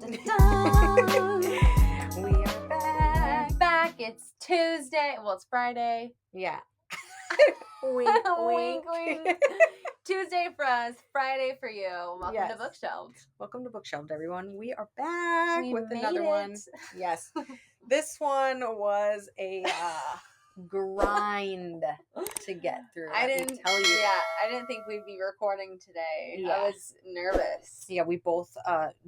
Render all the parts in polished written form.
dun, dun. We are back. Back. It's Tuesday. Well, it's Friday. Yeah. Wink, Wink, wink. Tuesday for us, Friday for you. Welcome Yes. to BookShelved. Welcome to BookShelved, everyone. We are back We with made another one. it. Yes. This one was a grind to get through. I let me didn't tell you. Yeah, I didn't think we'd be recording today. Yeah. I was nervous. Yeah, we both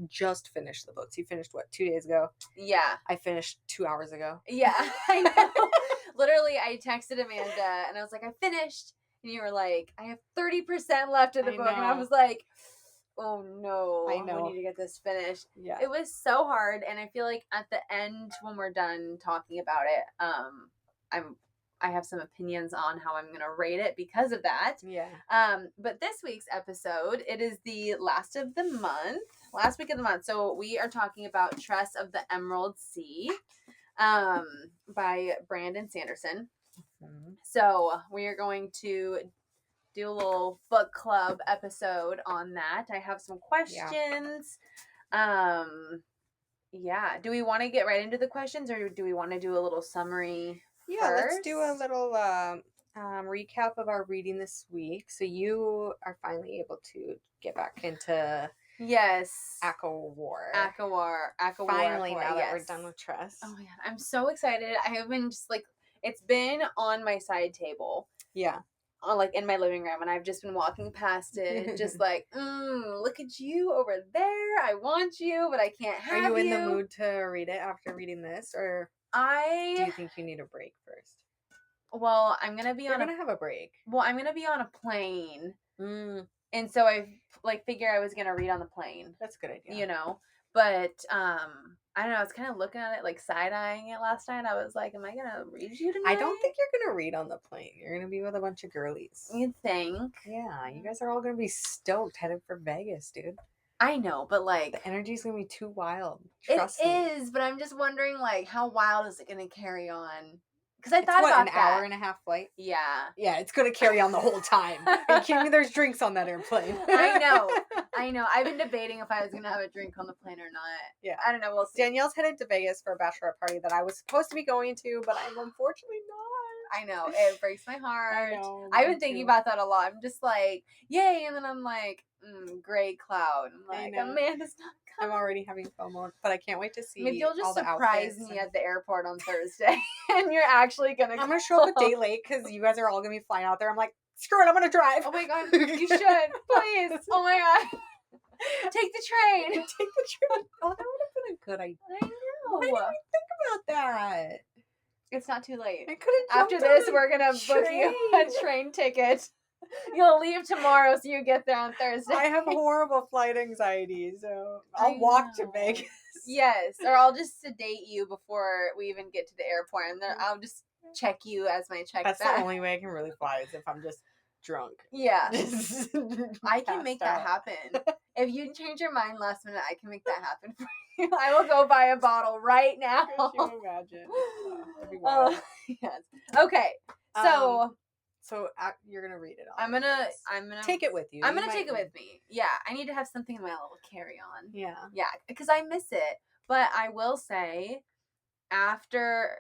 just finished the books. You finished what, 2 days ago? Yeah. I finished 2 hours ago. Yeah, I know. Literally, I texted Amanda and I was like, I finished. And you were like, I have 30% left of the I book. And I know. was like, oh no. I know. We need to get this finished. Yeah. It was so hard. And I feel like at the end, when we're done talking about it, I have some opinions on how I'm going to rate it because of that. Yeah. But this week's episode, it is the last week of the month. So we are talking about Tress of the Emerald Sea, by Brandon Sanderson. Mm-hmm. So we are going to do a little book club episode on that. I have some questions. Yeah. Do we want to get right into the questions, or do we want to do a little summary? Yeah, first? let's do a little recap of our reading this week. So you are finally able to get back into ACOWAR. Finally, now that we're done with Tress. Oh my god, I'm so excited. I have been just like, it's been on my side table. Yeah. Like in my living room, and I've just been walking past it, just like, look at you over there. I want you, but I can't have you. Are you in the mood to read it after reading this, or do you think you need a break first? Well, I'm gonna be gonna have a break. Well, I'm gonna be on a plane, and so I figure I was gonna read on the plane. That's a good idea. You know, but I don't know. I was kind of looking at it, like side-eyeing it last night. I was like, am I gonna read you tonight? I don't think you're gonna read on the plane. You're gonna be with a bunch of girlies. You think? Yeah, you guys are all gonna be stoked headed for Vegas, dude. I know, but like, the energy's gonna be too wild. Trust me. It is, but I'm just wondering, like, how wild is it gonna carry on? Because I thought about an hour and a half flight. Yeah. Yeah, it's gonna carry on the whole time. Are you kidding me? There's drinks on that airplane. I know. I've been debating if I was gonna have a drink on the plane or not. Yeah. I don't know. We'll see. Danielle's headed to Vegas for a bachelorette party that I was supposed to be going to, but I'm unfortunately not. I know. It breaks my heart. I know. I've been thinking about that a lot. I'm just like, yay, and then I'm like, gray cloud. I'm like, Amanda's not coming. I'm already having FOMO, but I can't wait to see. Maybe you'll just surprise me at the airport on Thursday, and you're actually gonna. I'm gonna show up a day late because you guys are all gonna be flying out there. I'm like, screw it, I'm gonna drive. Oh my god, you should, please. Oh my god, take the train. Take the train. Oh, that would have been a good idea. I know. Why didn't we think about that? It's not too late. I could have. After this, we're gonna book you a train ticket. You'll leave tomorrow, so you get there on Thursday. I have horrible flight anxiety, so I'll walk to Vegas. Yes, or I'll just sedate you before we even get to the airport, and then I'll just check you as my check That's bag. the only way I can really fly is if I'm just drunk. Yeah. I can make that happen. If you change your mind last minute, I can make that happen for you. I will go buy a bottle right now. Could you imagine? That'd be wild. Yes. Okay. So you're gonna read it all. I'm gonna take it with you. I'm gonna take it with me. Yeah, I need to have something in my little carry-on. Yeah, because I miss it. But I will say, after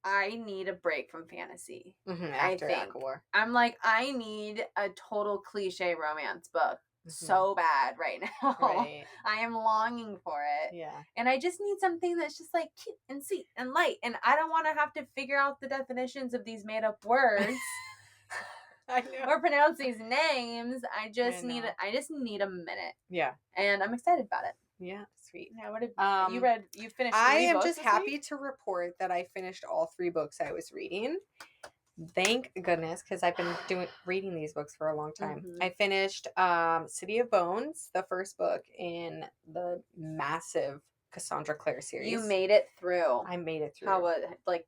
I need a break from fantasy. After ACOWAR, I'm like, I need a total cliche romance book so bad right now. Right. I am longing for it. Yeah. And I just need something that's just like cute and sweet and light. And I don't want to have to figure out the definitions of these made up words. I know. Or pronounce these names. I just need a minute. Yeah. And I'm excited about it. Yeah, sweet. Yeah, what have you read? You finished 3 I am books just happy to report that I finished all 3 books I was reading. Thank goodness, because I've been reading these books for a long time. I finished City of Bones, the first book in the massive Cassandra Clare series. You made it through. I made it through. How was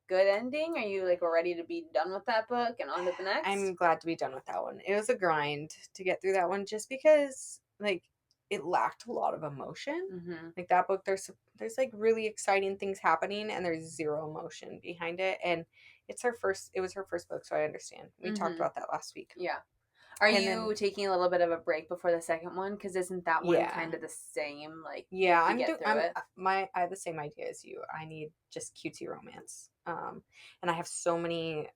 good ending? Are you ready to be done with that book and on to the next? I'm glad to be done with that one. It was a grind to get through that one just because it lacked a lot of emotion. That book, there's really exciting things happening and there's zero emotion behind it. And it was her first book, so I understand. We talked about that last week. Yeah. Are And you taking a little bit of a break before the second one? Because isn't that one kind of the same? Like, yeah, to get through it? I have the same idea as you. I need just cutesy romance. And I have so many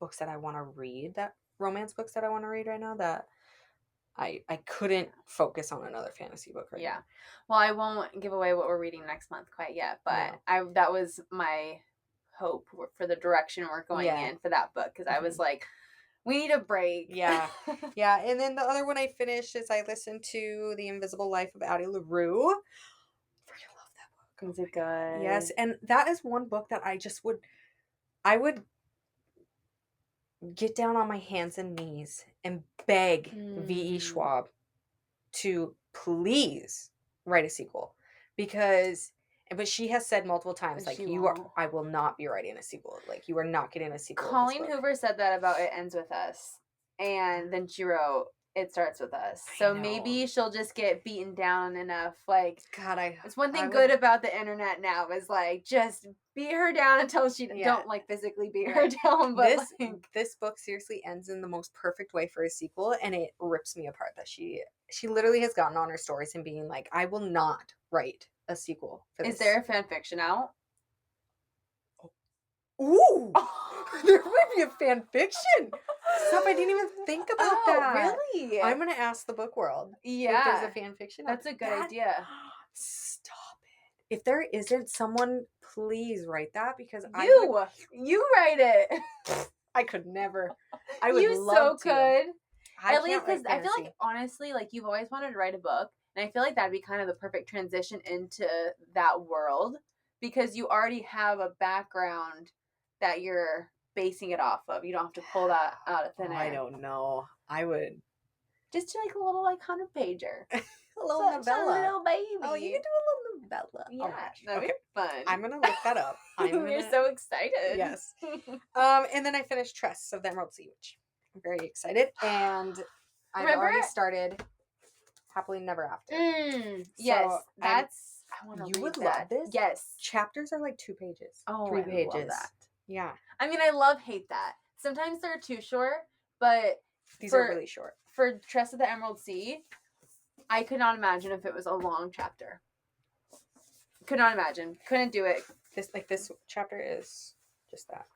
books that I want to read, that romance books that I want to read right now, that I couldn't focus on another fantasy book right now. Well, I won't give away what we're reading next month quite yet, but that was my hope for the direction we're going in for that book, because I was like, we need a break. Yeah. Yeah. And then the other one I finished is I listened to The Invisible Life of Addie LaRue. I freaking love that book. Is it good? Yes. And that is one book that I would get down on my hands and knees and beg V.E. Schwab to please write a sequel, but she has said multiple times, like, I will not be writing a sequel. Like, you are not getting a sequel. Colleen Hoover said that about It Ends With Us, and then she wrote It Starts With Us. So maybe she'll just get beaten down enough. Like, God, it's one thing good about the internet now is, like, just beat her down until she don't, like, physically beat her down. But this book seriously ends in the most perfect way for a sequel, and it rips me apart that she literally has gotten on her stories and being like, I will not write a sequel for this. Is there a fan fiction out? Ooh! There might be a fan fiction. Stuff I didn't even think about that. Really? I'm going to ask the book world if there's a fan fiction. That's a good idea. Stop it. If there isn't, someone please write that, because you write it. I could never. I would love to. Could. At least, because I feel like, honestly, like, you've always wanted to write a book, and I feel like that'd be kind of the perfect transition into that world, because you already have a background that you're basing it off of. You don't have to pull that out of thin air. I don't know. I would just do, like, a little, like, 100-pager. A little novella. A little baby. Oh, you can do a little novella. Yeah, that'd be fun. I'm gonna look that up. You're so excited. Yes. And then I finished Tress of the Emerald Sea, which I'm very excited. And I've already started Happily Never After. Yes, that's. I want to read that. You would love this. Yes. Chapters are like 2 pages. Oh, 3 pages. I love that. Yeah. I mean, I hate that. Sometimes they're too short, but these are really short. For Tress of the Emerald Sea, I could not imagine if it was a long chapter. Could not imagine. Couldn't do it. This chapter is just that.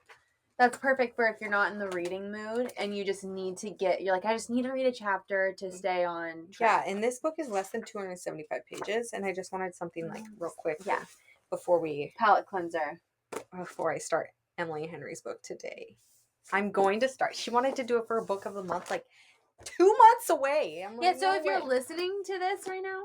That's perfect for if you're not in the reading mood and you just need to you're like, I just need to read a chapter to stay on track. Yeah, and this book is less than 275 pages, and I just wanted something, like, real quick. Yeah. Before we... Palette cleanser. Before I start Emily Henry's book today. I'm going to start. She wanted to do it for a book of the month, like, 2 months away. I'm like, so if you're listening to this right now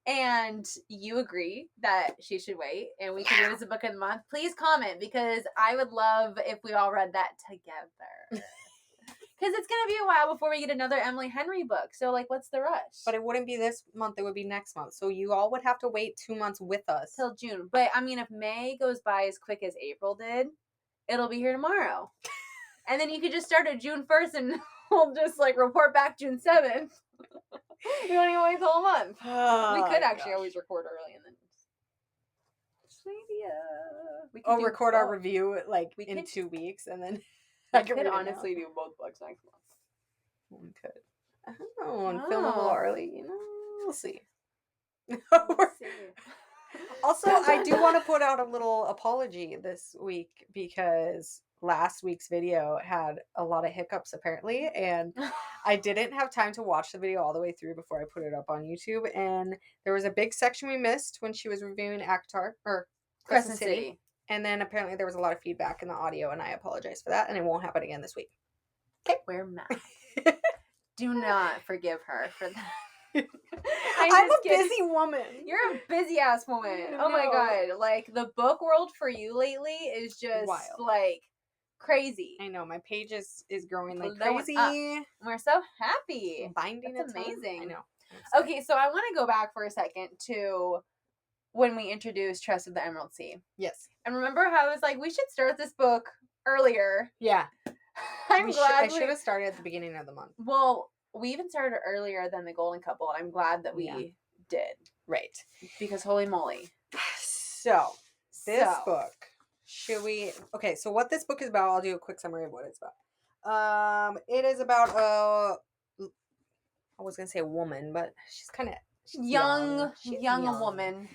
and you agree that she should wait and we can do it as a book of the month, please comment, because I would love if we all read that together. Because it's going to be a while before we get another Emily Henry book. So, like, what's the rush? But it wouldn't be this month. It would be next month. So you all would have to wait 2 months with us. Till June. But, I mean, if May goes by as quick as April did, it'll be here tomorrow. And then you could just start at June 1st and we'll just, like, report back June 7th. We don't even wait the whole month. We could actually always record early and then maybe we could record our review, like, in 2 weeks, and then I could honestly do both books next month. We could. And film a little early, you know. We'll see. Also, I do want to put out a little apology this week, because last week's video had a lot of hiccups, apparently, and I didn't have time to watch the video all the way through before I put it up on YouTube, and there was a big section we missed when she was reviewing Akatar, or Crescent City. And then apparently there was a lot of feedback in the audio, and I apologize for that, and it won't happen again this week. Okay. We're mad. Do not forgive her for that. I'm a busy woman. You're a busy ass woman. Oh my god. Like, the book world for you lately is just wild. Like, crazy. I know. My page is growing like crazy. We're so happy. Binding. That's amazing. I know. Okay, so I want to go back for a second to when we introduced Tress of the Emerald Sea. Yes. And remember how I was like, we should start this book earlier. Yeah. I'm glad I should have started at the beginning of the month. Well, we even started earlier than the Golden Couple, and I'm glad that we did. Right. Because holy moly. So, this book, should we... Okay, so what this book is about, I'll do a quick summary of what it's about. It is about was gonna say a woman, but she's young She's young woman.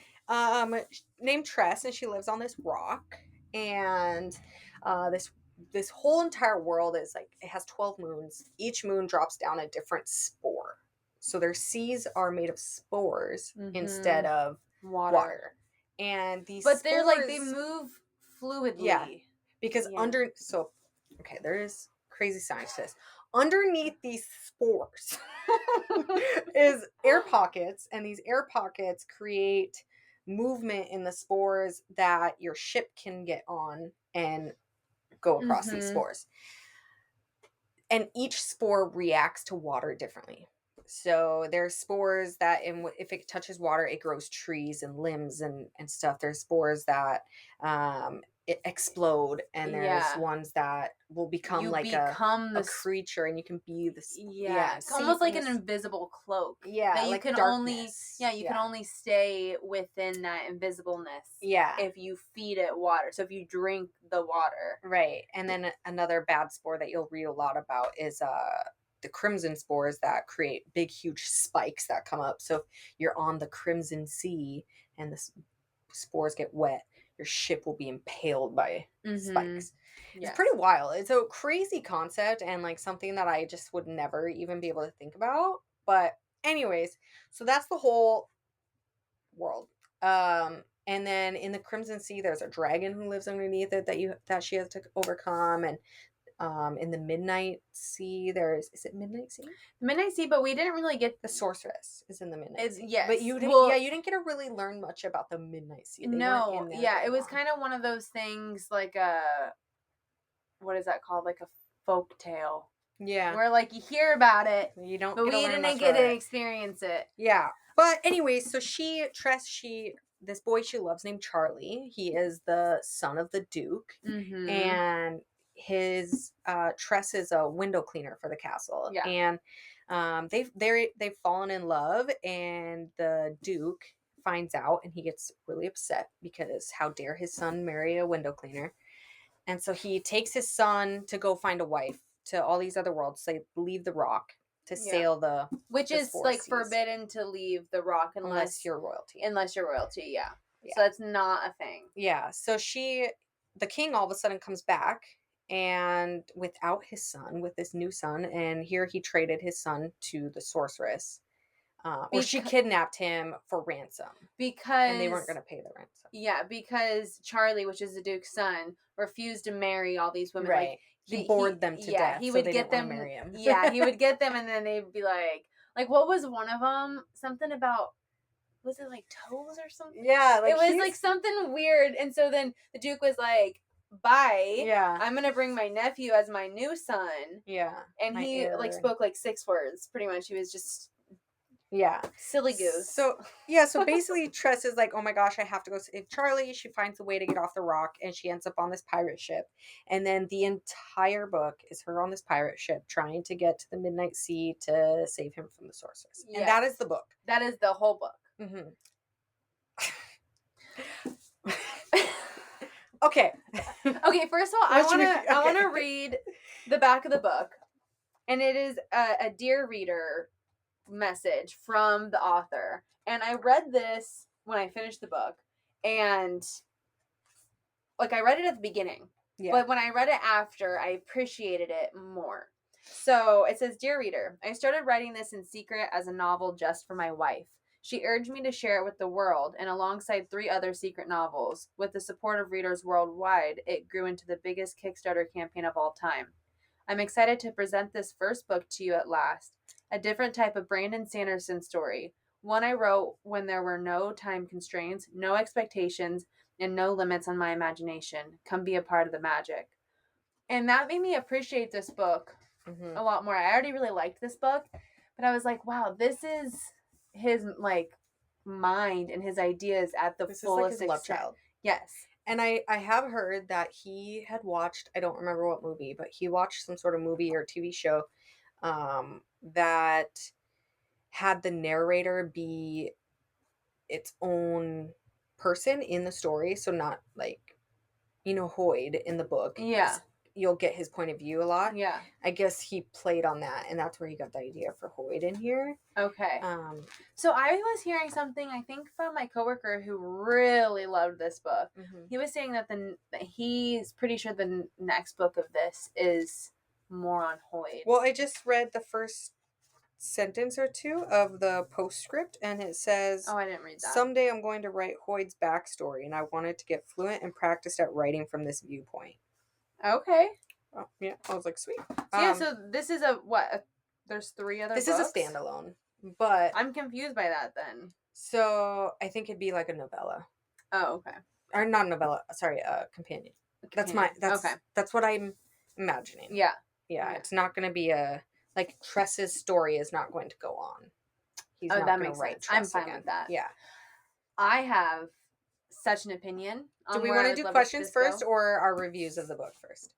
Named Tress, and she lives on this rock, and this whole entire world is like, it has 12 moons. Each moon drops down a different spore. So their seas are made of spores instead of water. And these but spores, they're like, they move fluidly. Yeah, because okay, there is crazy science to this. Underneath these spores is air pockets, and these air pockets create movement in the spores that your ship can get on and go across these spores. And each spore reacts to water differently. So there's spores that, if it touches water, it grows trees and limbs and stuff. There's spores that it explode, and there's ones that will become a creature, and you can be this. It's almost like an invisible cloak. Yeah, that you like can darkness. only can only stay within that invisibleness. Yeah, if you feed it water. So if you drink the water, right. And then another bad spore that you'll read a lot about is the crimson spores that create big, huge spikes that come up. So if you're on the Crimson Sea and the spores get wet, your ship will be impaled by spikes. Yes. It's pretty wild. It's a crazy concept, and like something that I just would never even be able to think about. But anyways, so that's the whole world. And then in the Crimson Sea, there's a dragon who lives underneath it that she has to overcome. And in the Midnight Sea, is it Midnight Sea? The Midnight Sea, but we didn't really get the sorceress is in the Midnight Sea. Yes, but you didn't. You didn't get to really learn much about the Midnight Sea. They no, it was kind of one of those things like what is that called? Like a folk tale. Yeah, where like you hear about it, you don't, but we didn't get to experience it. Yeah, but anyway, so this boy she loves named Charlie. He is the son of the Duke, and his Tress is a window cleaner for the castle. Yeah, and they've fallen in love, and the Duke finds out, and he gets really upset because how dare his son marry a window cleaner. And so he takes his son to go find a wife to all these other worlds. So they leave the rock to sail which is like seas. Forbidden to leave the rock unless you're royalty. Yeah. So that's not a thing. Yeah. So the king all of a sudden comes back, and without his son, with this new son, and here he traded his son to the sorceress. Or she kidnapped him for ransom. And they weren't going to pay the ransom. Yeah, because Charlie, which is the Duke's son, refused to marry all these women. Right. Like, he bored them to death. He would get them. Marry him. Yeah, he would get them, and then they'd be like what was one of them? Something about, was it like toes or something? Yeah, it was like something weird. And so then the Duke was like, bye. Yeah. I'm gonna bring my nephew as my new son. Yeah. And he like spoke like 6 words, pretty much. He was just silly goose. So basically Tress is like, oh my gosh, I have to go save Charlie. She finds a way to get off the rock, and she ends up on this pirate ship. And then the entire book is her on this pirate ship trying to get to the Midnight Sea to save him from the sorceress. Yes. And that is the book. That is the whole book. Mm-hmm. Okay. First of all, I want to read the back of the book. And it is a Dear Reader message from the author. And I read this when I finished the book, and like I read it at the beginning. Yeah. But when I read it after, I appreciated it more. So it says, Dear Reader, I started writing this in secret as a novel just for my wife. She urged me to share it with the world, and alongside 3 other secret novels, with the support of readers worldwide, it grew into the biggest Kickstarter campaign of all time. I'm excited to present this first book to you at last. A different type of Brandon Sanderson story. One I wrote when there were no time constraints, no expectations, and no limits on my imagination. Come be a part of the magic. And that made me appreciate this book a lot more. I already really liked this book, but I was like, wow, this is his like mind and his ideas at the fullest extent. This is like his love child. Yes. And I have heard that he had watched, I don't remember what movie, but he watched some sort of movie or TV show that had the narrator be its own person in the story. So not like, Hoyd in the book. Yeah. you'll get his point of view a lot. Yeah. I guess he played on that, and that's where he got the idea for Hoyd in here. Okay. So I was hearing something, I think, from my coworker who really loved this book. He was saying that he's pretty sure the next book of this is more on Hoyd. Well, I just read the first sentence or two of the postscript, and it says, oh, I didn't read that. Someday I'm going to write Hoyd's backstory, and I wanted to get fluent and practiced at writing from this viewpoint. Okay. Oh, yeah, I was like, sweet. So this is there's 3 other this books? Is a standalone, but I'm confused by that then. So I think it'd be like a novella. Oh, okay. Or not a novella, sorry, a companion. That's what I'm imagining. Yeah. Yeah, it's not going to be like Tress's story is not going to go on. He's not that going makes to write sense. Tress I'm fine again. with that. Yeah. I have such an opinion. Do we want to do questions first or our reviews of the book first?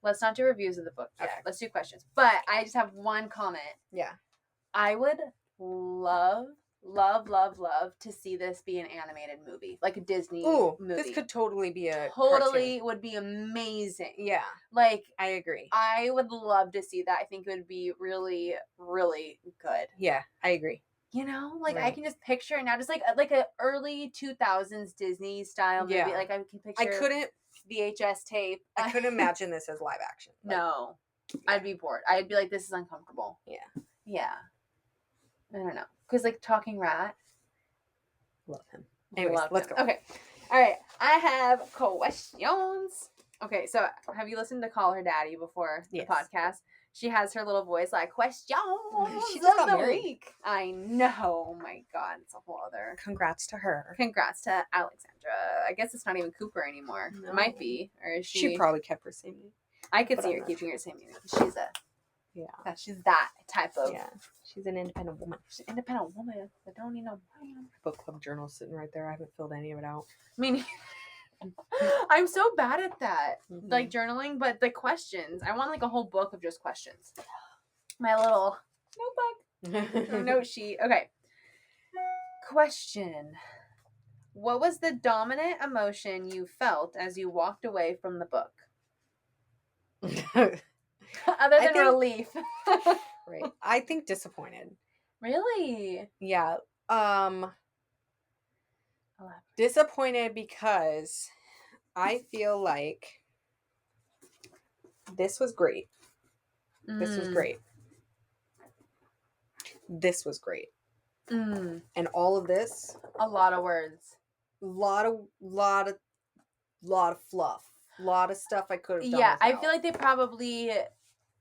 Let's not do reviews of the book yet. Okay. Let's do questions. But I just have one comment. Yeah. I would love to see this be an animated movie. Like a Disney movie. This could totally be a Totally cartoon. Would be amazing. Yeah. Like, I agree. I would love to see that. I think it would be really, really good. Yeah, I agree. You know, like I can just picture it now, just like a early 2000s Disney style movie. Yeah. Like I can picture. I couldn't VHS tape. I couldn't imagine this as live action. Like, no, I'd be bored. I'd be like, this is uncomfortable. Yeah. Yeah. I don't know, because like Talking Rat. Love him. Anyways, let's go. Okay. All right. I have questions. Okay, so have you listened to Call Her Daddy before the podcast? She has her little voice like, questions she just got of the married. week. I know. Oh my God. It's a whole other. Congrats to her. Congrats to Alexandra. I guess it's not even Cooper anymore. No. It might be. Or is she? She probably kept her same name. I could see her keeping her same name. She's a. Yeah. She's that type of. Yeah. She's an independent woman. She's an independent woman that don't need no man. Book club journal sitting right there. I haven't filled any of it out. I mean, I'm so bad at that, like journaling, but the questions, I want like a whole book of just questions. My little notebook or note sheet. Okay. Question. What was the dominant emotion you felt as you walked away from the book? Other than relief. Right. I think disappointed. Really? Yeah. Disappointed because I feel like this was great. This was great. This was great. And all of this. A lot of words. Lot of fluff. A lot of stuff I could have done. Yeah, I feel like they probably,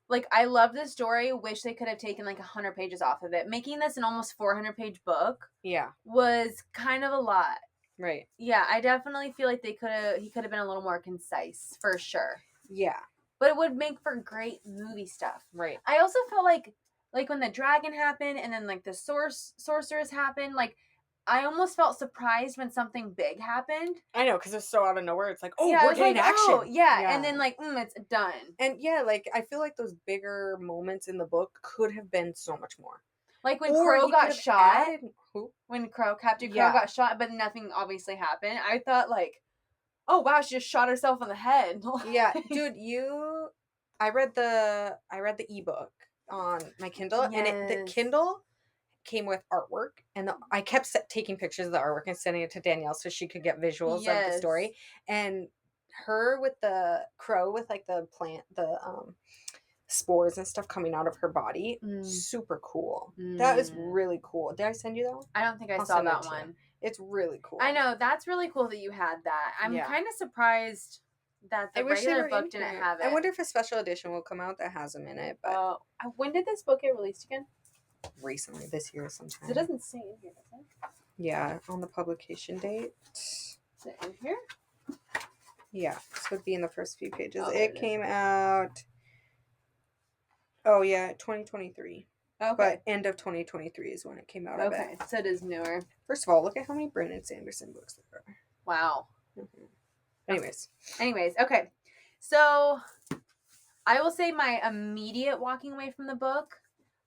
like, I love this story. Wish they could have taken like 100 pages off of it. Making this an almost 400-page book. Yeah. Was kind of a lot. Right. Yeah, I definitely feel like he could have been a little more concise, for sure. Yeah. But it would make for great movie stuff. Right. I also felt like when the dragon happened and then like the sorcerers happened, like I almost felt surprised when something big happened. I know, because it's so out of nowhere. It's like, oh, yeah, we're getting action. Oh, yeah. And then like, it's done. And yeah, like I feel like those bigger moments in the book could have been so much more. Like when Crow got shot. When Captain Crow got shot, but nothing obviously happened. I thought like, oh wow, she just shot herself in the head. Yeah, dude, I read the ebook on my Kindle, and the Kindle came with artwork, and I kept taking pictures of the artwork and sending it to Danielle so she could get visuals of the story. And her with the crow with like the plant, the spores and stuff coming out of her body, super cool. That is really cool. Did I send you that one? I don't think I saw that one. It's really cool. I know, that's really cool that you had that. I'm kind of surprised that the regular book didn't have it. I wonder if a special edition will come out that has them in it. But when did this book get released again? Recently, this year sometime. It doesn't say in here, does it? Yeah, on the publication date. Is it in here? Yeah, this would be in the first few pages. It came out. Oh yeah, 2023. Okay. But end of 2023 is when it came out. Okay, so it is newer. First of all, look at how many Brandon Sanderson books there are. Wow. Anyways, okay. So I will say my immediate walking away from the book,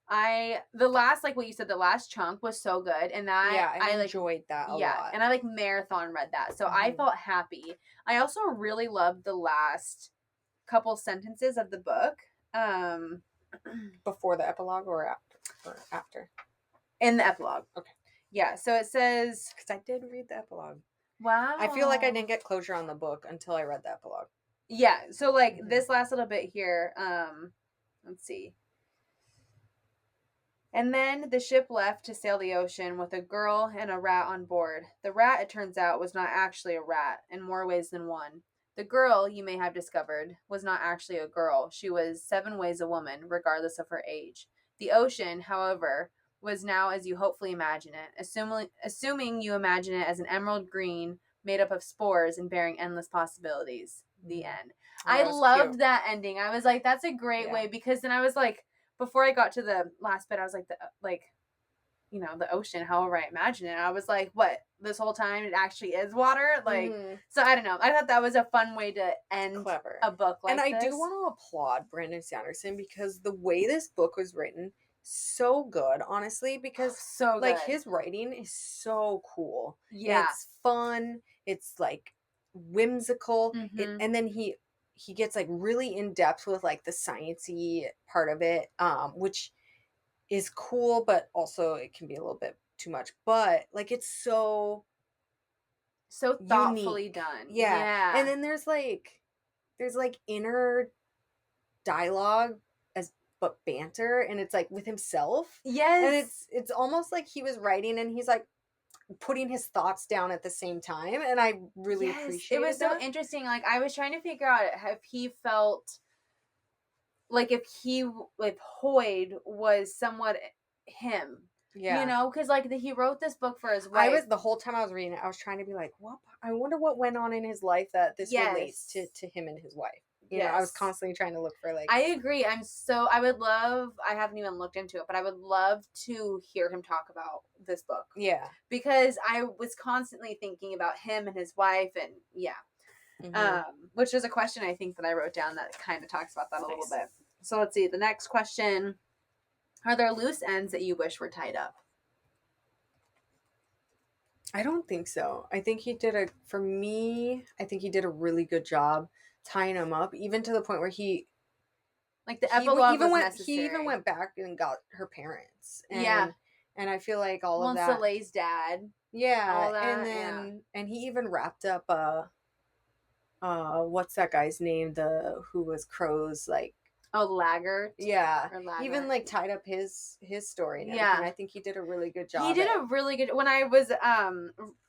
the last, like what you said, the last chunk was so good, and that I enjoyed that a lot. And I marathon read that, so I felt happy. I also really loved the last couple sentences of the book. Before the epilogue or after? In the epilogue. Okay. Yeah, so it says... Because I did read the epilogue. Wow. I feel like I didn't get closure on the book until I read the epilogue. Yeah, so, like, this last little bit here, let's see. And then the ship left to sail the ocean with a girl and a rat on board. The rat, it turns out, was not actually a rat, in more ways than one. The girl, you may have discovered, was not actually a girl. She was 7 ways a woman, regardless of her age. The ocean, however, was now as you hopefully imagine it, assuming you imagine it as an emerald green made up of spores and bearing endless possibilities. The end. I loved that ending. I was like, that's a great way, because then I was like, before I got to the last bit, I was like, the ocean, however I imagine it. I was like, what? This whole time it actually is water? Like, so I don't know. I thought that was a fun way to end a book like this. And I do want to applaud Brandon Sanderson, because the way this book was written, so good, honestly, because so good. Like, his writing is so cool. Yeah. It's fun. It's like whimsical. And then he gets like really in depth with like the sciencey part of it, which is cool, but also it can be a little bit too much. But like, it's so thoughtfully unique. done. Yeah. And then there's like inner dialogue but banter, and it's like with himself. Yes. And it's almost like he was writing and he's like putting his thoughts down at the same time, and I really appreciate it. It was so interesting. Like, I was trying to figure out if he felt like if Hoyd was somewhat him. Yeah. You know, because like he wrote this book for his wife. The whole time I was reading it, I was trying to be like, what? I wonder what went on in his life that this relates to him and his wife. You know, I was constantly trying to look for like... I agree. I haven't even looked into it, but I would love to hear him talk about this book. Yeah. Because I was constantly thinking about him and his wife, and which is a question I think that I wrote down that kind of talks about that a little bit. So let's see. The next question: are there loose ends that you wish were tied up? I don't think so. I think he did a really good job tying them up, even to the point where the epilogue was necessary. He even went back and got her parents. And I feel like all of that. Soleil's dad. Yeah. That, and he even wrapped up what's that guy's name? Who was Crow's like... Oh, Laggard. Yeah. Even like tied up his story and everything. I think he did a really good job. He did a really good... When I was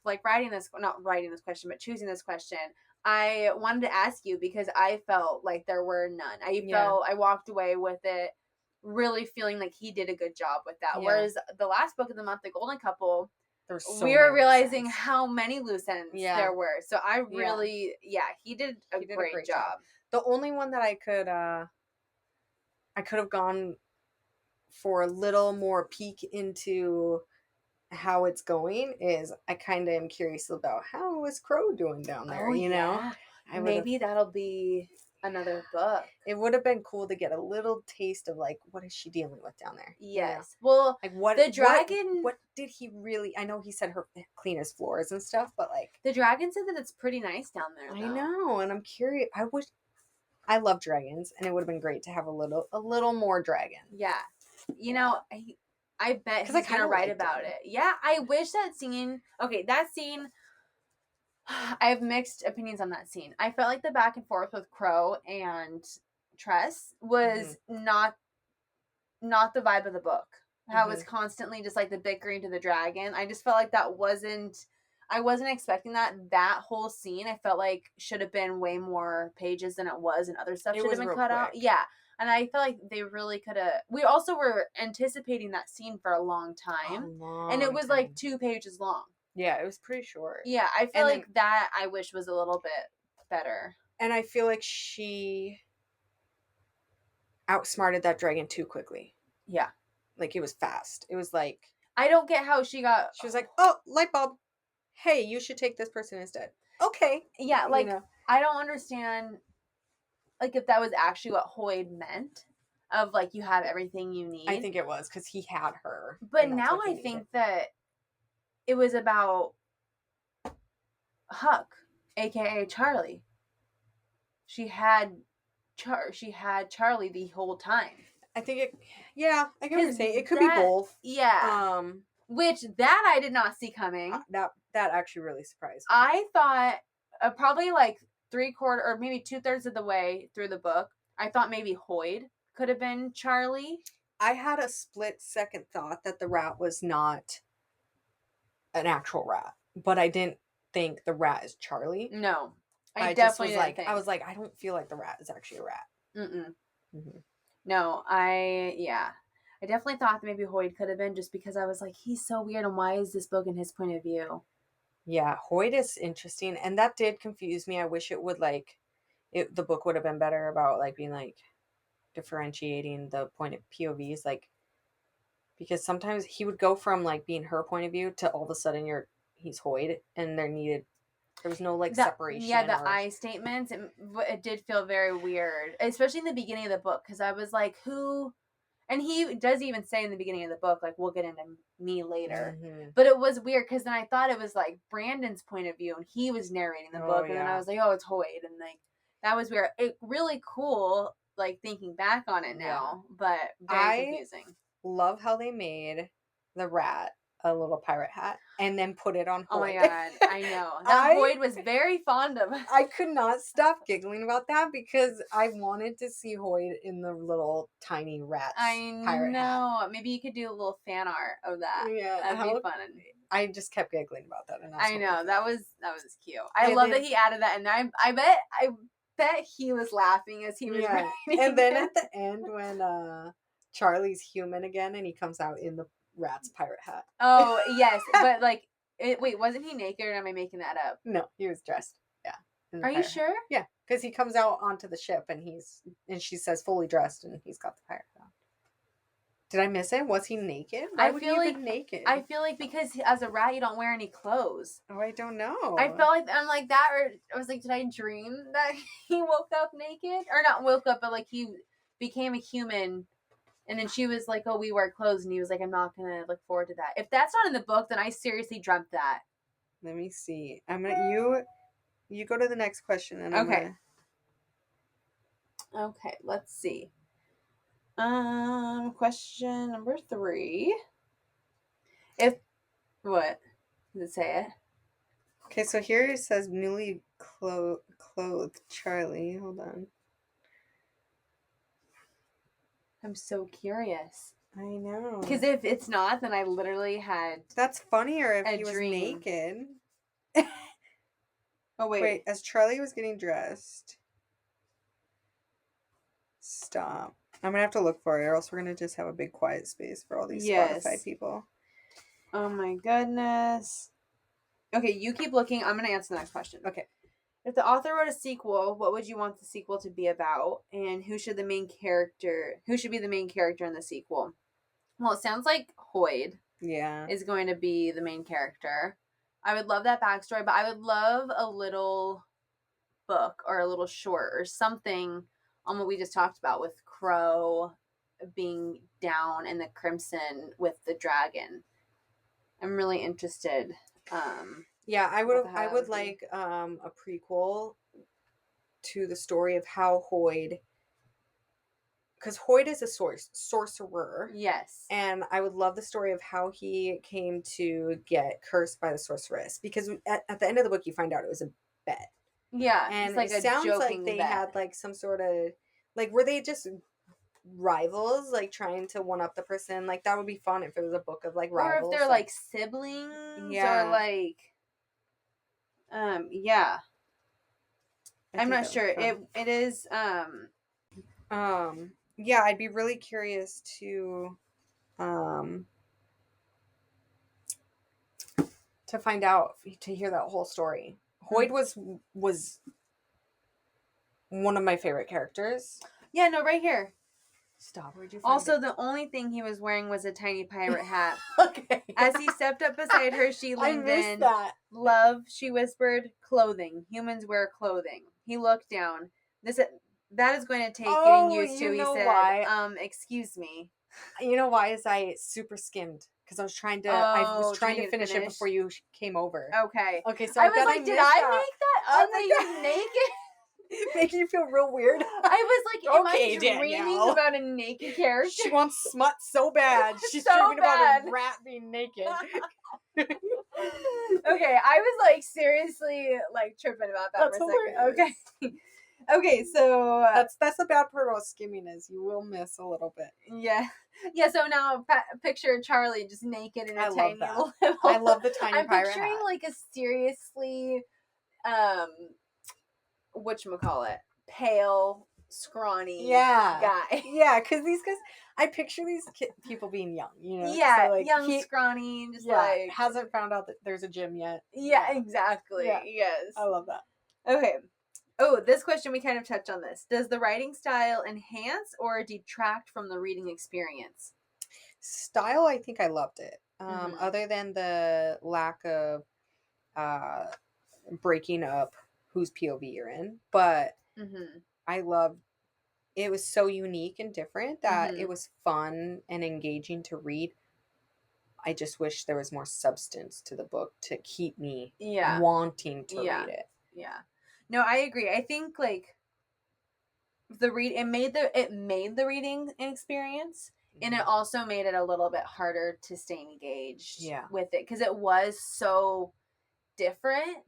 like not writing this question, but choosing this question, I wanted to ask you because I felt like there were none. I walked away with it really feeling like he did a good job with that. Yeah. Whereas the last book of the month, The Golden Couple, we were realizing how many loose ends there were. So I really, he did a great job. The only one that I could have gone for a little more peek into how it's going is I kind of am curious about how is Crow doing down there, you know? Maybe that'll be another book. It would have been cool to get a little taste of like, what is she dealing with down there? Yes. You know? Well, like the dragon... What did he really... I know he said her clean his floors and stuff, but like... The dragon said that it's pretty nice down there, though. I know, and I'm curious. I love dragons, and it would have been great to have a little more dragon. Yeah. You know, I bet he's going to write about it. Yeah, I wish that scene... Okay, that scene... I have mixed opinions on that scene. I felt like the back and forth with Crow and Tress was not the vibe of the book. How it was constantly just like the bickering to the dragon. I just felt like that wasn't... I wasn't expecting that. That whole scene, I felt like should have been way more pages than it was, and other stuff should have been cut out. Yeah. And I feel like they really could have... We also were anticipating that scene for a long time. And it was like 2 pages long. Yeah, it was pretty short. Yeah, I feel like that I wish was a little bit better. And I feel like she outsmarted that dragon too quickly. Yeah. Like, it was fast. It was like... I don't get how she got... She was like, oh, light bulb. Hey, you should take this person instead. Okay. Yeah, like, you know. I don't understand, like, if that was actually what Hoyd meant. Of, like, you have everything you need. I think it was, because he had her. But now I think that it was about Huck, a.k.a. Charlie. She had she had Charlie the whole time. I think it. Yeah, I get what you're saying. It could that- be both. Yeah. Which that I did not see coming. That actually really surprised me. I thought probably like 3/4 or maybe 2/3 of the way through the book, I thought maybe Hoyd could have been Charlie. I had a split second thought that the rat was not an actual rat, but I didn't think the rat is Charlie. No, I definitely just was didn't think. I was like, I don't feel like the rat is actually a rat. Mm-hmm. No, I definitely thought that maybe Hoyd could have been, just because I was like, he's so weird, and why is this book in his point of view? Yeah, Hoyd is interesting, and that did confuse me. I wish it would the book would have been better about like being like differentiating the point of POVs, like, because sometimes he would go from like being her point of view to all of a sudden he's Hoyd, and there was no like separation. Yeah, the I statements, it did feel very weird, especially in the beginning of the book, because I was like, who? And he does even say in the beginning of the book, like, we'll get into me later. Mm-hmm. But it was weird, because then I thought it was like Brandon's point of view, and he was narrating the book, and then I was like, oh, it's Hoyd, and like that was weird. It really cool, like thinking back on it now, but very confusing. Love how they made the rat a little pirate hat and then put it on Hoyd. Oh my god, I know. That Hoyd was very fond of. I could not stop giggling about that because I wanted to see Hoyd in the little tiny rat pirate hat. Maybe you could do a little fan art of that. Yeah, that'd be fun. I just kept giggling about that, and I know that was cute. I love that he added that, and I bet he was laughing as he was writing. And then at the end when Charlie's human again and he comes out in the rat's pirate hat. Oh yes, but like, wait, wasn't he naked, or am I making that up? No, he was dressed. Yeah. Are you sure? Yeah, because he comes out onto the ship and she says fully dressed and he's got the pirate hat. Did I miss it? Was he naked? Why would he have been naked? I feel like because as a rat you don't wear any clothes. Oh, I don't know. I felt like I'm like that, or I was like, did I dream that he woke up naked, or not woke up, but like he became a human. And then she was like, oh, we wear clothes. And he was like, I'm not going to look forward to that. If that's not in the book, then I seriously dreamt that. Let me see. I'm going to, you go to the next question. And okay. Okay, let's see. Question number 3. What? Does it say it? Okay, so here it says newly clothed Charlie. Hold on. I'm so curious. I know. Because if it's not, then I literally had. That's funnier if he was naked. Oh, wait. Wait, as Charlie was getting dressed. Stop. I'm going to have to look for it, or else we're going to just have a big quiet space for all these Spotify people. Oh my goodness. Okay, you keep looking. I'm going to answer the next question. Okay. If the author wrote a sequel, what would you want the sequel to be about? And who should be the main character in the sequel? Well, it sounds like Hoyd is going to be the main character. I would love that backstory, but I would love a little book or a little short or something on what we just talked about with Crow being down in the Crimson with the dragon. I'm really interested. Yeah, I would like a prequel to the story of how Hoyd, because Hoyd is a sorcerer. Yes. And I would love the story of how he came to get cursed by the sorceress, because at the end of the book you find out it was a bet. Yeah, and like it sounds like they had like some sort of, like, were they just rivals, like trying to one up the person? Like that would be fun if it was a book of like rivals, or if they're like siblings, or like yeah, I'm not sure. It is yeah, I'd be really curious to find out, to hear that whole story. Hoyd was one of my favorite characters. Yeah, no, right here. Stop. Where'd you find also it? The only thing he was wearing was a tiny pirate hat. Okay. As he stepped up beside her, she leaned in. That. Love, she whispered. Clothing. Humans wear clothing. He looked down. That is going to take getting used to. He said, why? Excuse me. You know why? Is I super skimmed because I was trying to finish it before you came over. Okay. So I was like, did I make that up? That he was naked? Making you feel real weird. I was like, am Okay, I dreaming about a naked character? She wants smut so bad. She's So dreaming bad. about a rat being naked. Okay, I was like seriously like tripping about that That's for a second. hilarious. Okay. Okay, so That's the bad part about skimming is you will miss a little bit. yeah. So now picture Charlie just naked in a tiny little. I love the tiny I'm pirate picturing hat. like a seriously, whatchamacallit, pale, scrawny guy. Yeah, because these guys, I picture these people being young, you know? Yeah, so, like, young, scrawny, just like. hasn't found out that there's a gym yet. Yeah, exactly. Yeah. Yes. I love that. Okay. Oh, this question, we kind of touched on this. Does the writing style enhance or detract from the reading experience? Style, I think I loved it. Other than the lack of breaking up whose POV you're in. But I loved it. Was so unique and different that it was fun and engaging to read. I just wish there was more substance to the book to keep me wanting to read it. Yeah. No, I agree. I think like it made the reading experience, and it also made it a little bit harder to stay engaged with it because it was so different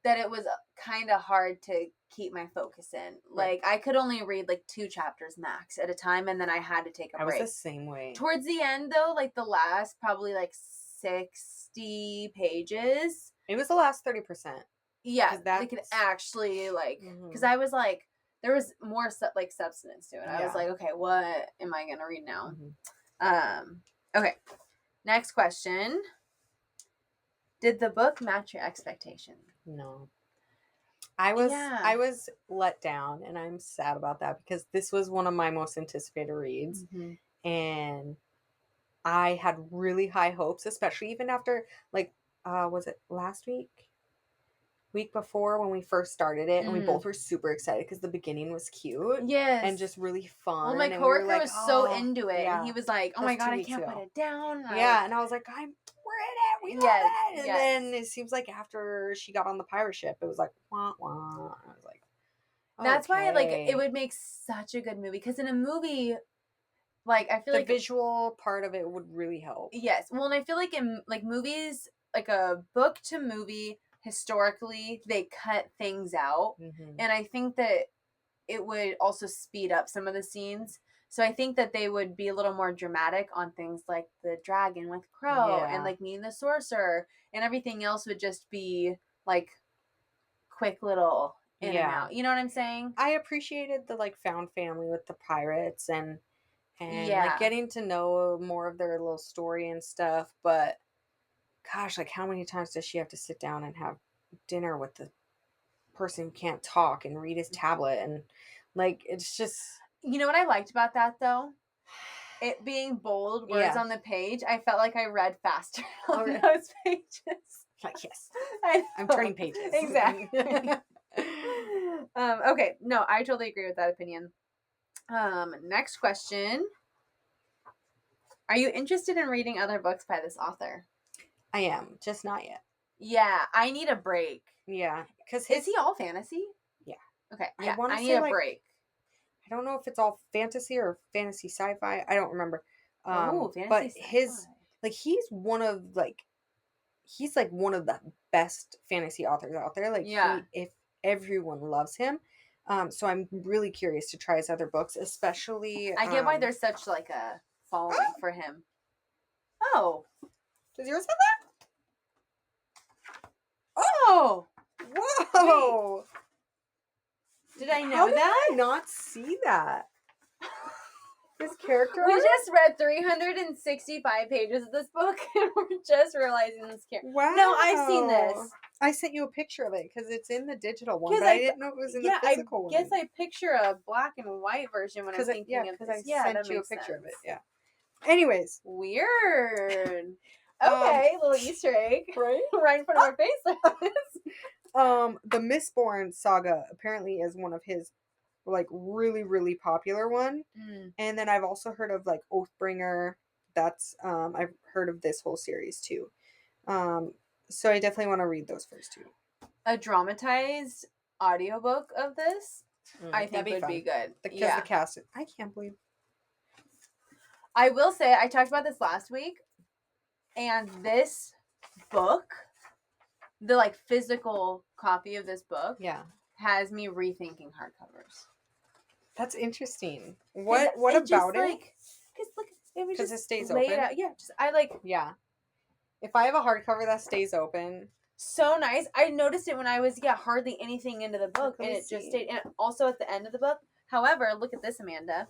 that it was kind of hard to keep my focus in. Like I could only read like 2 chapters max at a time, and then I had to take a break. I was the same way. Towards the end though, like the last probably like 60 pages. It was the last 30%. Yeah, they could actually like, because I was like, there was more like substance to it. I was like, okay, what am I gonna read now? Okay, next question. Did the book match your expectation? No. I was let down, and I'm sad about that because this was one of my most anticipated reads, and I had really high hopes, especially even after like was it last week before when we first started it, and we both were super excited because the beginning was cute, and just really fun. Well, my coworker was so into it, and he was like, "Oh my god, I can't put it down." And I was like, we're in it, we love it. And then it seems like after she got on the pirate ship, it was like wah wah. I was like, that's why like it would make such a good movie, because in a movie, like I feel like the visual part of it would really help. Yes, well, and I feel like in like movies, like a book to movie, historically they cut things out, and I think that it would also speed up some of the scenes. So I think that they would be a little more dramatic on things like the dragon with Crow and like meeting the sorcerer, and everything else would just be like quick little in and out. You know what I'm saying? I appreciated the like found family with the pirates and like getting to know more of their little story and stuff. But gosh, like how many times does she have to sit down and have dinner with the person who can't talk and read his tablet? And like it's just, you know what I liked about that though, it being bold words on the page. I felt like I read faster on those pages. Like, yes, I'm turning pages. Exactly. Okay, no, I totally agree with that opinion. Next question. Are you interested in reading other books by this author? I am, just not yet. Yeah, I need a break. Yeah, because is he all fantasy? Yeah. Okay. Yeah, I need a break. I don't know if it's all fantasy or fantasy sci-fi. I don't remember. Fantasy but sci-fi. He's one of the best fantasy authors out there. Like, if everyone loves him. So I'm really curious to try his other books, especially. I get why there's such like a following for him. Oh, does yours have that? Oh, whoa! Wait. Did I know that? Did I not see that? This character. We just read 365 pages of this book, and we're just realizing this character. Wow! No, I've seen this. I sent you a picture of it because it's in the digital one, but I didn't know it was in the physical one. I guess I picture a black and white version when I'm thinking of this. I sent you a picture of it. Yeah. Anyways, weird. Okay, little Easter egg, right in front of our face. The Mistborn saga apparently is one of his like really, really popular one. And then I've also heard of like Oathbringer. That's I've heard of this whole series too. So I definitely want to read those first two. A dramatized audiobook of this I think would be good. Because the cast, I can't believe. I will say, I talked about this last week, and this book, the like physical copy of this book, has me rethinking hardcovers. That's interesting. What about it? Like, because look, it was just it stays laid open. out. Yeah, I like. Yeah. If I have a hardcover that stays open, so nice. I noticed it when I was hardly anything into the book, and it just stayed. And also at the end of the book. However, look at this, Amanda.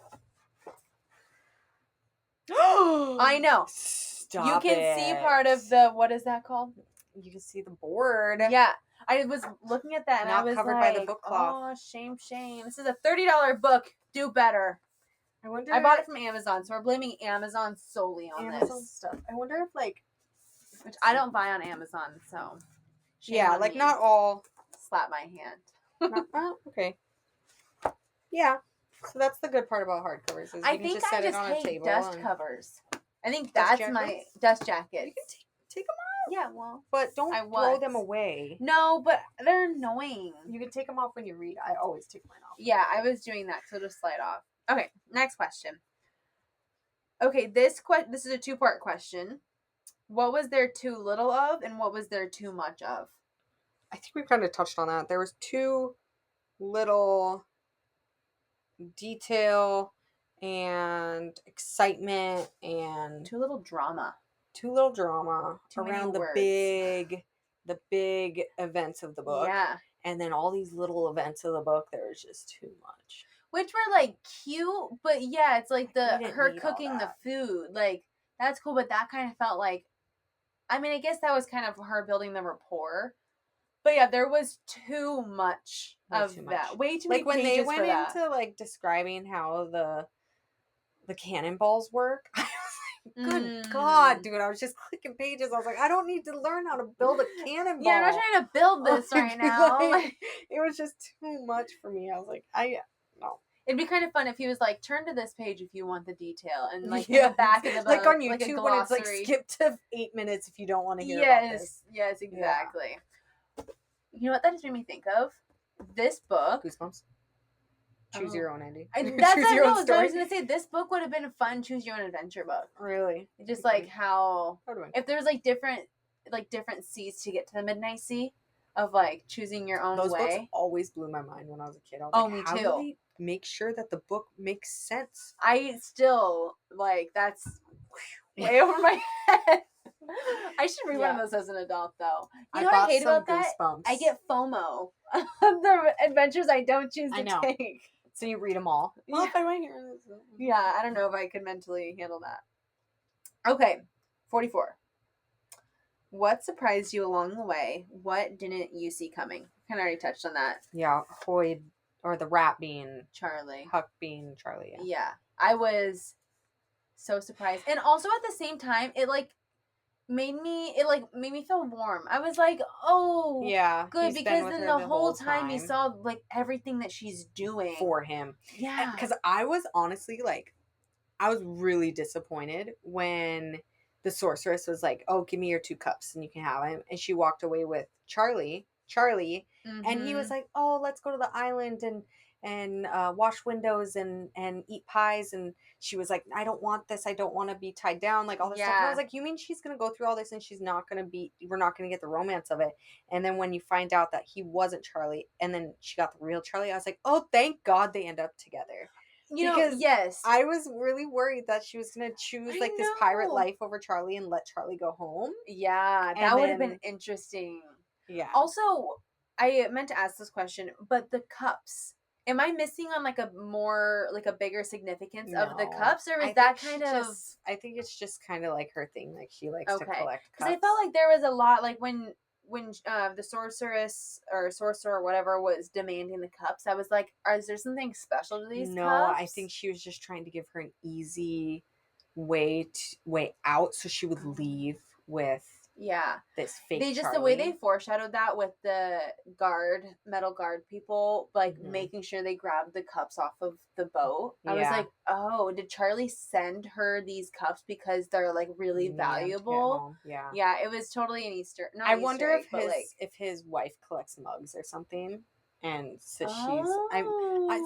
I know. Stop You can see part of the, what is that called? You can see the board. Yeah. I was looking at that and I was covered like, by the book cloth. Oh, shame. This is a $30 book. Do better. I bought it from Amazon, so we're blaming Amazon solely on this stuff. I wonder if which I don't buy on Amazon, so like me. Not all. Slap my hand. Okay. Yeah. So that's the good part about hardcovers. Is you can just set it on a table. Dust covers. I think that's my dust jacket. You can take them off. Yeah, well, but don't throw them away. No, but they're annoying. You can take them off when you read. I always take mine off. Yeah, I was doing that, so just slide off. Okay, next question. Okay, this is a two-part question. What was there too little of, and what was there too much of? I think we kind of touched on that. There was too little detail and excitement and too little drama around the big events of the book. Yeah. And then all these little events of the book, there was just too much. Which were like cute, but yeah, it's like her cooking the food. Like, that's cool, but that kind of felt like, I mean, I guess that was kind of her building the rapport. But yeah, there was too much of that. Way too many pages. Like when they went into like describing how the cannonballs work, I was like, good God, dude. I was just clicking pages. I was like, I don't need to learn how to build a cannonball. Yeah, I'm not trying to build this right now. It was just too much for me. I was like, no. It'd be kind of fun if he was like, turn to this page if you want the detail. And like in the back of the book, like on YouTube when it's like skip to 8 minutes if you don't want to hear about this. Yes, exactly. Yeah. You know what that just made me think of? This book. Goosebumps. Choose your own ending. That's what I was going to say. This book would have been a fun choose your own adventure book. Really? Just like how if there's like different seas to get to the Midnight Sea of like choosing your own way. Those books always blew my mind when I was a kid. I was like, me too. How do they make sure that the book makes sense? I still like that's way over my head. I should read one of those as an adult, though. You know what I hate about that? I get FOMO of the adventures I don't choose to take. So you read them all. Well, if I went here. Yeah, I don't know if I could mentally handle that. Okay, 44. What surprised you along the way? What didn't you see coming? Kind of already touched on that. Yeah, Hoyd, or the rat being Charlie. Huck being Charlie. Yeah, I was so surprised, and also at the same time, it made me feel warm. I was like, oh, yeah, good, because then the whole time you saw like everything that she's doing for him. Yeah, because I was honestly like, I was really disappointed when the sorceress was like, oh, give me your 2 cups and you can have him, and she walked away with Charlie, and he was like, oh, let's go to the island and wash windows and eat pies, and she was like, I don't want this, I don't want to be tied down, like all this stuff. And I was like, you mean she's gonna go through all this and we're not gonna get the romance of it? And then when you find out that he wasn't Charlie and then she got the real Charlie, I was like, oh, thank God they end up together. Yes, I was really worried that she was gonna choose this pirate life over Charlie and let Charlie go home. Yeah, that would have been interesting. Yeah. Also, I meant to ask this question, but the cups, am I missing on like a bigger significance of the cups, or is that kind of? I think it's just kind of like her thing. Like she likes to collect cups. Because I felt like there was a lot, like when the sorceress or sorcerer or whatever was demanding the cups, I was like, is there something special to these cups? No, I think she was just trying to give her an easy way out, so she would leave with. Yeah, this fake. The way they foreshadowed that with the metal guard people, like making sure they grabbed the cups off of the boat. I was like, oh, did Charlie send her these cups because they're like really valuable? Yeah, it was totally an Easter. I wonder if his wife collects mugs or something. And so I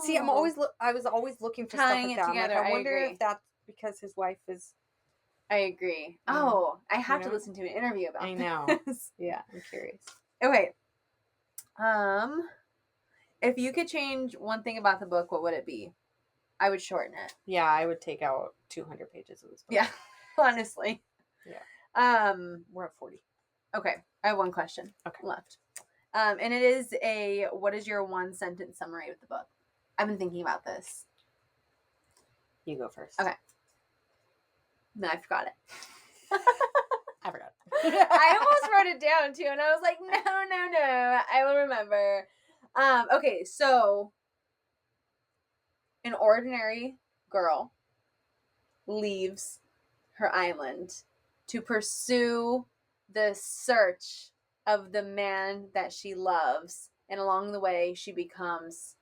see. Oh. I was always looking for stuff Tying like it that. I'm like, together, I I wonder agree. if that's because his wife is. I agree. Oh, I have you to know? listen to an interview about I know. this. Yeah, I'm curious. Okay. If you could change one thing about the book, what would it be? I would shorten it. Yeah, I would take out 200 pages of this book. Yeah, honestly. Yeah. We're at 40. Okay, I have one question left. And it is what is your one sentence summary of the book? I've been thinking about this. You go first. Okay. No, I forgot it. I forgot. I almost wrote it down too, and I was like, no, I will remember. Okay, so an ordinary girl leaves her island to pursue the search of the man that she loves, and along the way she becomes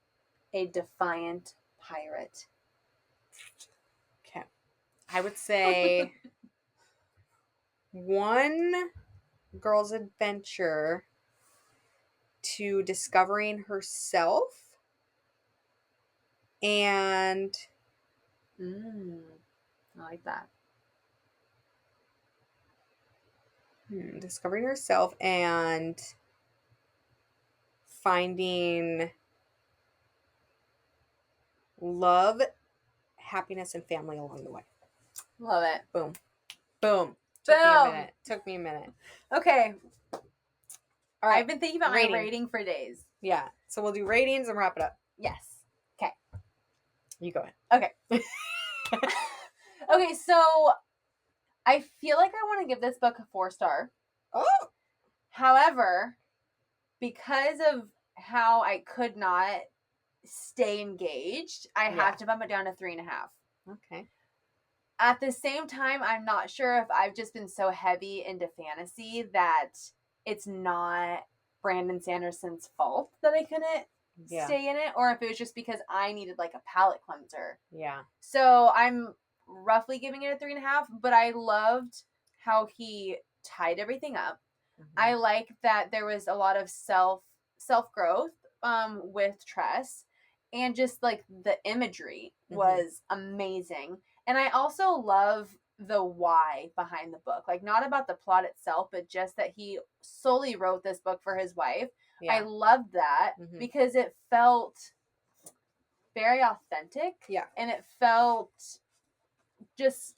a defiant pirate. Okay. I would say one girl's adventure to discovering herself and I like that. Discovering herself and finding love, happiness, and family along the way. Love it. Boom. Took me a minute. Okay. All right. I've been thinking about my rating for days. Yeah. So we'll do ratings and wrap it up. Yes. Okay. You go ahead. Okay. Okay, so I feel like I want to give this book a 4-star. Oh. However, because of how I could not stay engaged, I have to bump it down to 3.5. Okay. At the same time, I'm not sure if I've just been so heavy into fantasy that it's not Brandon Sanderson's fault that I couldn't stay in it, or if it was just because I needed like a palate cleanser. Yeah. So I'm roughly giving it a 3.5, but I loved how he tied everything up. I like that there was a lot of self growth with Tress, and just like the imagery was amazing. And I also love the why behind the book, like not about the plot itself, but just that he solely wrote this book for his wife. Yeah. I loved that because it felt very authentic. Yeah. And it felt just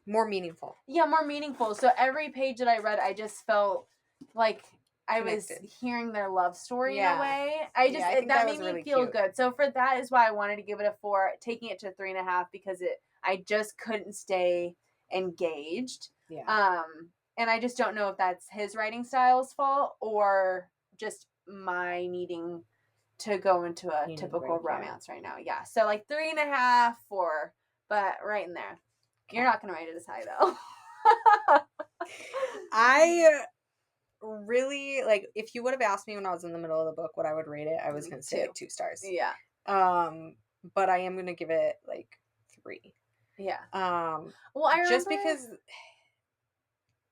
more meaningful. Yeah, more meaningful. So every page that I read, I just felt like I was hearing their love story in a way. That made me really feel good. So for that is why I wanted to give it a 4, taking it to 3.5 because I just couldn't stay engaged. Yeah. And I just don't know if that's his writing style's fault or just my needing to go into a typical romance right now. Yeah. So like 3.5, 4, but right in there. You're not going to rate it as high though. I really, like, if you would have asked me when I was in the middle of the book what I would rate it, I was going to say like 2 stars. Yeah. But I am going to give it like 3. Yeah. Well, I just because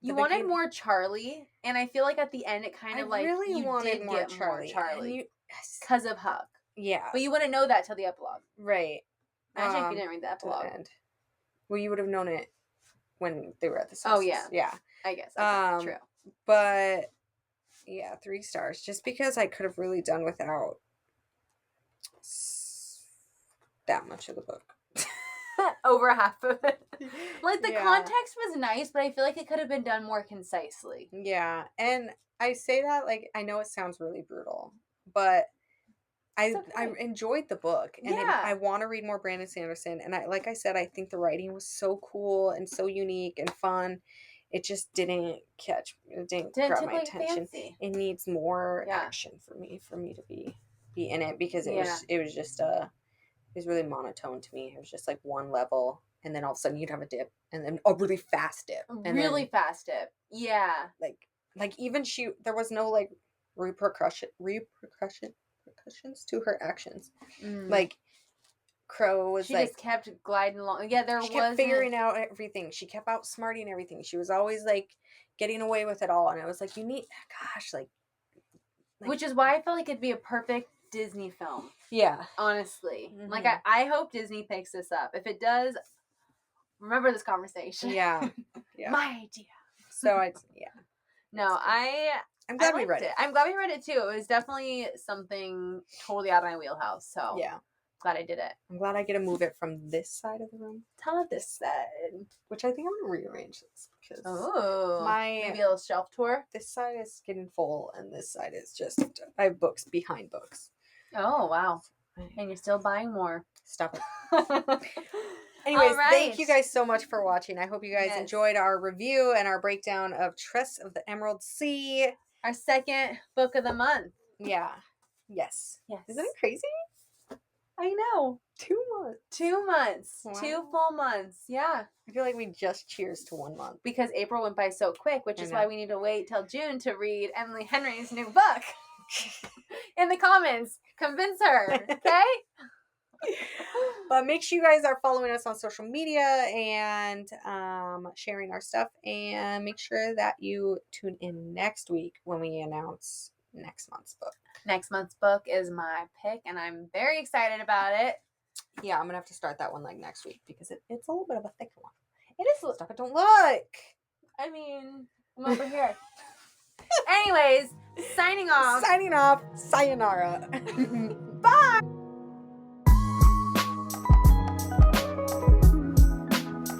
you wanted more Charlie, and I feel like at the end it kind of like really you wanted did more get Charlie, more Charlie because of Huck. Yeah. But you wouldn't know that till the epilogue. Right. Imagine if you didn't read the epilogue. Well, you would have known it when they were at the sources. Oh, yeah. Yeah. I guess. Okay, true. But, yeah, 3 stars. Just because I could have really done without that much of the book. Over half of it. Like, the context was nice, but I feel like it could have been done more concisely. Yeah. And I say that, like, I know it sounds really brutal, but I enjoyed the book, and I want to read more Brandon Sanderson. And like I said, I think the writing was so cool and so unique and fun. It just didn't grab my attention. Fancy. It needs more action for me to be in it, because it was just it was really monotone to me. It was just like one level, and then all of a sudden you'd have a dip, and then a really fast dip. Fast dip. Yeah. Like even there was no like repercussions to her actions. Like Crow was she just kept gliding along. Yeah, she kept figuring out everything. She kept outsmarting everything. She was always like getting away with it all, and I was like, you need, gosh, like which is why I felt like it'd be a perfect Disney film. Yeah. Honestly. Mhm. Like, I hope Disney picks this up. If it does, remember this conversation. Yeah. Yeah. My idea. So, No, I'm glad we read it. I'm glad we read it too. It was definitely something totally out of my wheelhouse. So, yeah. Glad I did it. I'm glad I get to move it from this side of the room to this side. Which I think I'm going to rearrange this because maybe a little shelf tour. This side is getting full and this side is just, I have books behind books. Oh, wow. And you're still buying more. Stop it. Anyways, thank you guys so much for watching. I hope you guys enjoyed our review and our breakdown of Tress of the Emerald Sea. Our second book of the month. Yeah. Yes. Yes. Isn't it crazy? I know. 2 months. 2 months. Wow. 2 full months. Yeah. I feel like we just cheers to 1 month. Because April went by so quick, which is why we need to wait till June to read Emily Henry's new book. In the comments. Convince her. Okay? But make sure you guys are following us on social media and sharing our stuff. And make sure that you tune in next week when we announce next month's book. Next month's book is my pick, and I'm very excited about it. Yeah, I'm going to have to start that one like next week because it's a little bit of a thick one. It is stuff I don't like. I mean, I'm over here. Anyways, signing off. Sayonara. Bye.